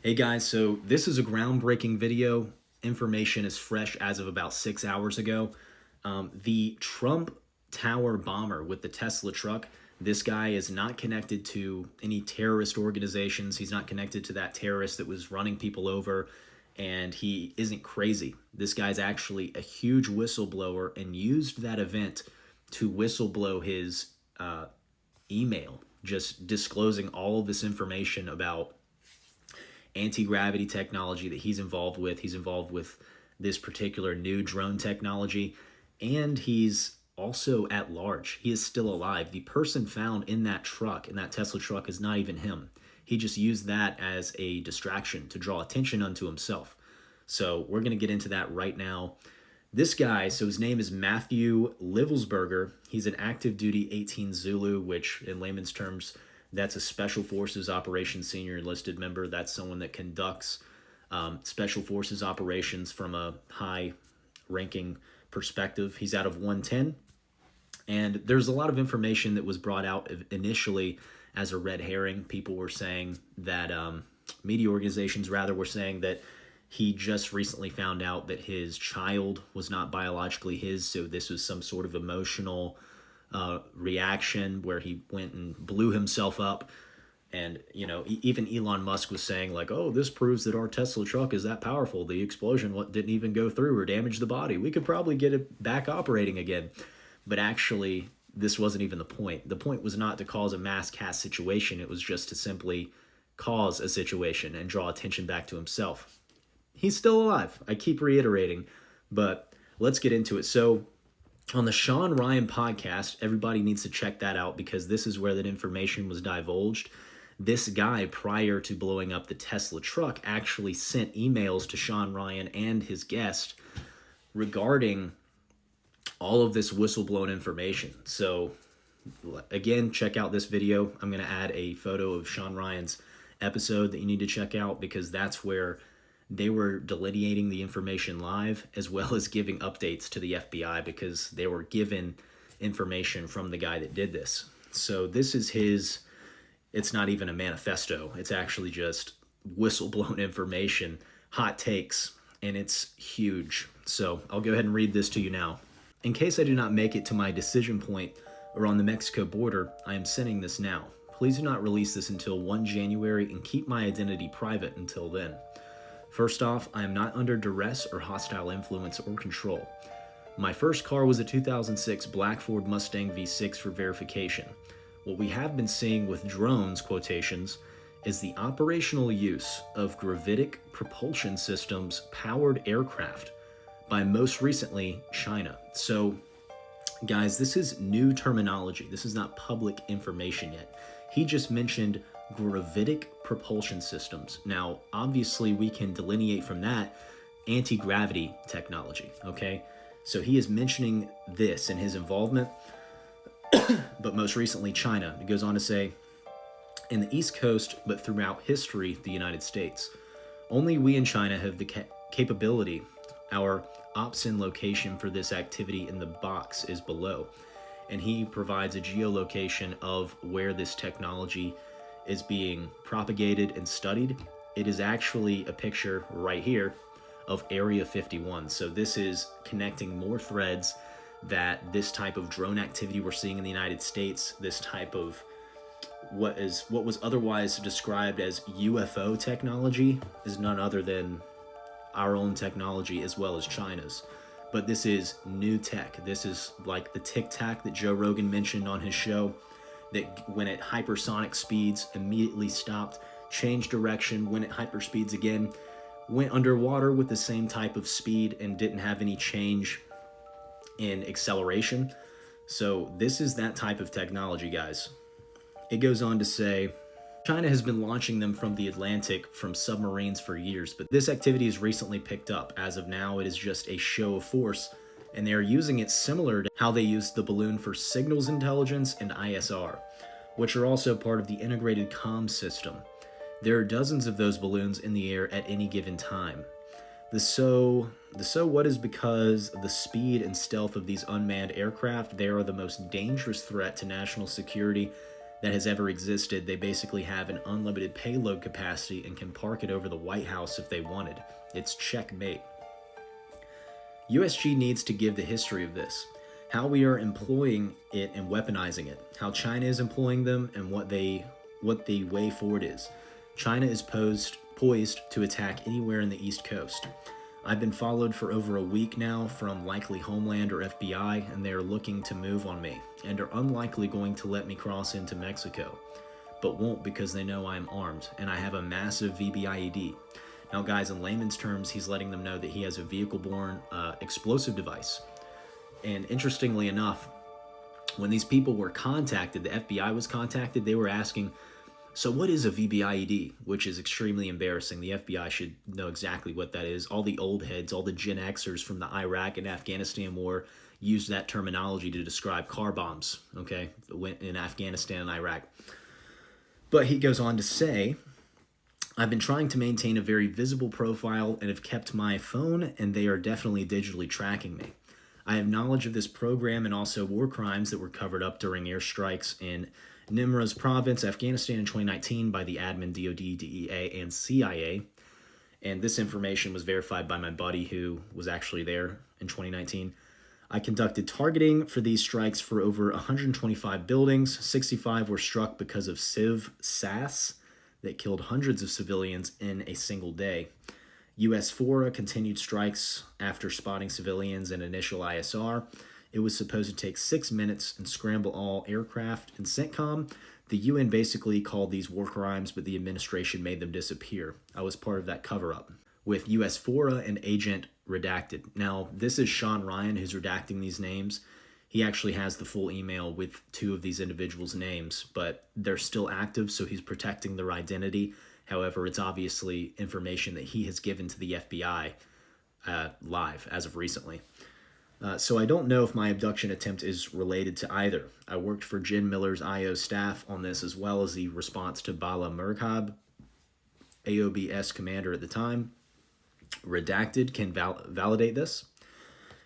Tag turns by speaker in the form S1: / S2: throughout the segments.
S1: Hey guys, so this is a groundbreaking video. Information is fresh as of about 6 hours ago. The Trump Tower bomber with the Tesla truck, this guy is not connected to any terrorist organizations. He's not connected to that terrorist that was running people over, and he isn't crazy. This guy's actually a huge whistleblower and used that event to whistleblow his email, just disclosing all of this information about anti-gravity technology that he's involved with. He's involved with this particular new drone technology, and he's also at large. He is still alive. The person found in that truck, in that Tesla truck, is not even him. He just used that as a distraction to draw attention unto himself. So we're going to get into that right now. This guy, so his name is Matthew Livelsberger. He's an active duty 18 Zulu, which in layman's terms, that's a Special Forces Operations Senior Enlisted member. That's someone that conducts Special Forces operations from a high ranking perspective. He's out of 110. And there's a lot of information that was brought out initially as a red herring. People were saying that, media organizations rather, were saying that he just recently found out that his child was not biologically his, so this was some sort of emotional reaction where he went and blew himself up. And, even Elon Musk was saying, like, oh, this proves that our Tesla truck is that powerful. The explosion didn't even go through or damage the body. We could probably get it back operating again. But actually, this wasn't even the point. The point was not to cause a mass cast situation. It was just to simply cause a situation and draw attention back to himself. He's still alive. I keep reiterating, but let's get into it. So on the Sean Ryan podcast, everybody needs to check that out because this is where that information was divulged. This guy, prior to blowing up the Tesla truck, actually sent emails to Sean Ryan and his guest regarding all of this whistleblown information. So again, check out this video. I'm going to add a photo of Sean Ryan's episode that you need to check out because that's where they were delineating the information live as well as giving updates to the FBI because they were given information from the guy that did this. So this is his, it's not even a manifesto. It's actually just whistleblown information, hot takes, and it's huge. So I'll go ahead and read this to you now. In case I do not make it to my decision point or on the Mexico border, I am sending this now. Please do not release this until 1 January and keep my identity private until then. First off, I am not under duress or hostile influence or control. My first car was a 2006 black Ford Mustang V6 for verification. What we have been seeing with drones, quotations, is the operational use of gravitic propulsion systems powered aircraft by most recently China. So, guys, this is new terminology. This is not public information yet. He just mentioned gravitic propulsion systems. Now, obviously, we can delineate from that anti-gravity technology, okay? So he is mentioning this in his involvement, but most recently China. It goes on to say, in the East Coast, but throughout history, the United States. Only we in China have the capability. Our opt-in location for this activity in the box is below. And he provides a geolocation of where this technology is being propagated and studied. It is actually a picture right here of Area 51. So this is connecting more threads that this type of drone activity we're seeing in the United States, this type of what was otherwise described as UFO technology, is none other than our own technology as well as China's. But this is new tech. This is like the Tic Tac that Joe Rogan mentioned on his show, that when at hypersonic speeds immediately stopped, changed direction, went at hyperspeeds again, went underwater with the same type of speed and didn't have any change in acceleration. So this is that type of technology, guys. It goes on to say, China has been launching them from the Atlantic from submarines for years, but this activity has recently picked up. As of now, it is just a show of force, and they are using it similar to how they used the balloon for signals intelligence and ISR, which are also part of the integrated comms system. There are dozens of those balloons in the air at any given time. The so what is because of the speed and stealth of these unmanned aircraft. They are the most dangerous threat to national security that has ever existed. They basically have an unlimited payload capacity and can park it over the White House if they wanted. It's checkmate. USG needs to give the history of this, how we are employing it and weaponizing it, how China is employing them, and what the way forward is. China is poised to attack anywhere in the East Coast. I've been followed for over a week now from likely Homeland or FBI, and they are looking to move on me, and are unlikely going to let me cross into Mexico, but won't because they know I am armed, and I have a massive VBIED. Now guys, in layman's terms, he's letting them know that he has a vehicle-borne explosive device. And interestingly enough, when these people were contacted, the FBI was contacted, they were asking, so what is a VBIED? Which is extremely embarrassing. The FBI should know exactly what that is. All the old heads, all the Gen Xers from the Iraq and Afghanistan war used that terminology to describe car bombs, okay, in Afghanistan and Iraq. But he goes on to say, I've been trying to maintain a very visible profile and have kept my phone, and they are definitely digitally tracking me. I have knowledge of this program and also war crimes that were covered up during airstrikes in Nimruz province, Afghanistan in 2019 by the admin DOD, DEA, and CIA. And this information was verified by my buddy who was actually there in 2019. I conducted targeting for these strikes for over 125 buildings. 65 were struck because of Civ SAS that killed hundreds of civilians in a single day. US FORA continued strikes after spotting civilians in initial ISR. It was supposed to take 6 minutes and scramble all aircraft in CENTCOM. The UN basically called these war crimes, but the administration made them disappear. I was part of that cover-up with US FORA and Agent Redacted. Now, this is Sean Ryan who's redacting these names. He actually has the full email with 2 of these individuals' names, but they're still active, so he's protecting their identity. However, it's obviously information that he has given to the FBI live as of recently. So I don't know if my abduction attempt is related to either. I worked for Jen Miller's IO staff on this, as well as the response to Bala Murghab, AOBS commander at the time. Redacted can validate this.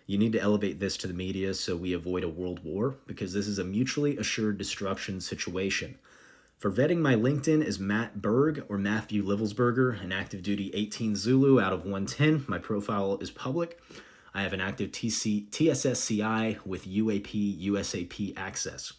S1: You need to elevate this to the media so we avoid a world war, because this is a mutually assured destruction situation. For vetting, my LinkedIn is Matt Berg or Matthew Livelsberger, an active duty 18 Zulu out of 110. My profile is public. I have an active TSSCI with UAP USAP access.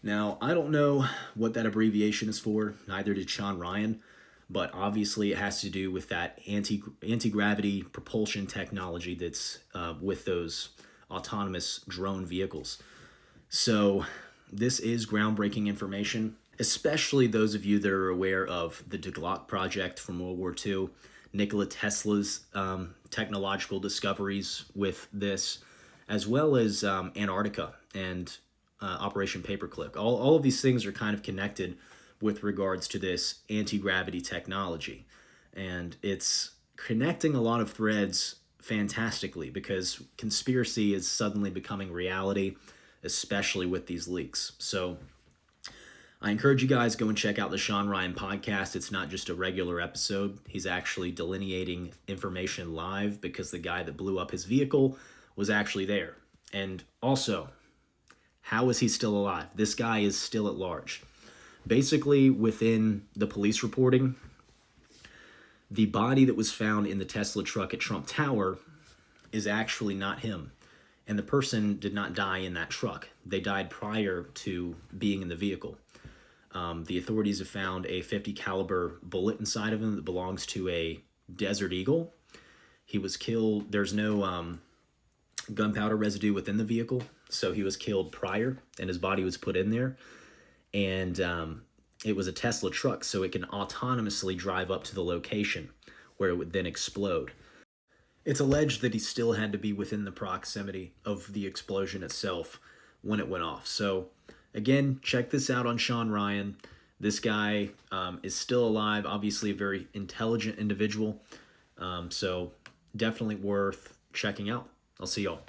S1: Now, I don't know what that abbreviation is for, neither did Sean Ryan, but obviously it has to do with that anti-gravity propulsion technology that's with those autonomous drone vehicles. So this is groundbreaking information, especially those of you that are aware of the De Glock project from World War II, Nikola Tesla's technological discoveries with this, as well as Antarctica and Operation Paperclip. All of these things are kind of connected with regards to this anti-gravity technology. And it's connecting a lot of threads fantastically, because conspiracy is suddenly becoming reality, especially with these leaks. So I encourage you guys, go and check out the Sean Ryan podcast. It's not just a regular episode. He's actually delineating information live, because the guy that blew up his vehicle was actually there. And also, how is he still alive? This guy is still at large. Basically, within the police reporting, the body that was found in the Tesla truck at Trump Tower is actually not him. And the person did not die in that truck. They died prior to being in the vehicle. The authorities have found a .50 caliber bullet inside of him that belongs to a Desert Eagle. He was killed. There's no gunpowder residue within the vehicle, so he was killed prior, and his body was put in there. And it was a Tesla truck, so it can autonomously drive up to the location where it would then explode. It's alleged that he still had to be within the proximity of the explosion itself when it went off. So again, check this out on Sean Ryan. This guy is still alive, obviously a very intelligent individual. So definitely worth checking out. I'll see y'all.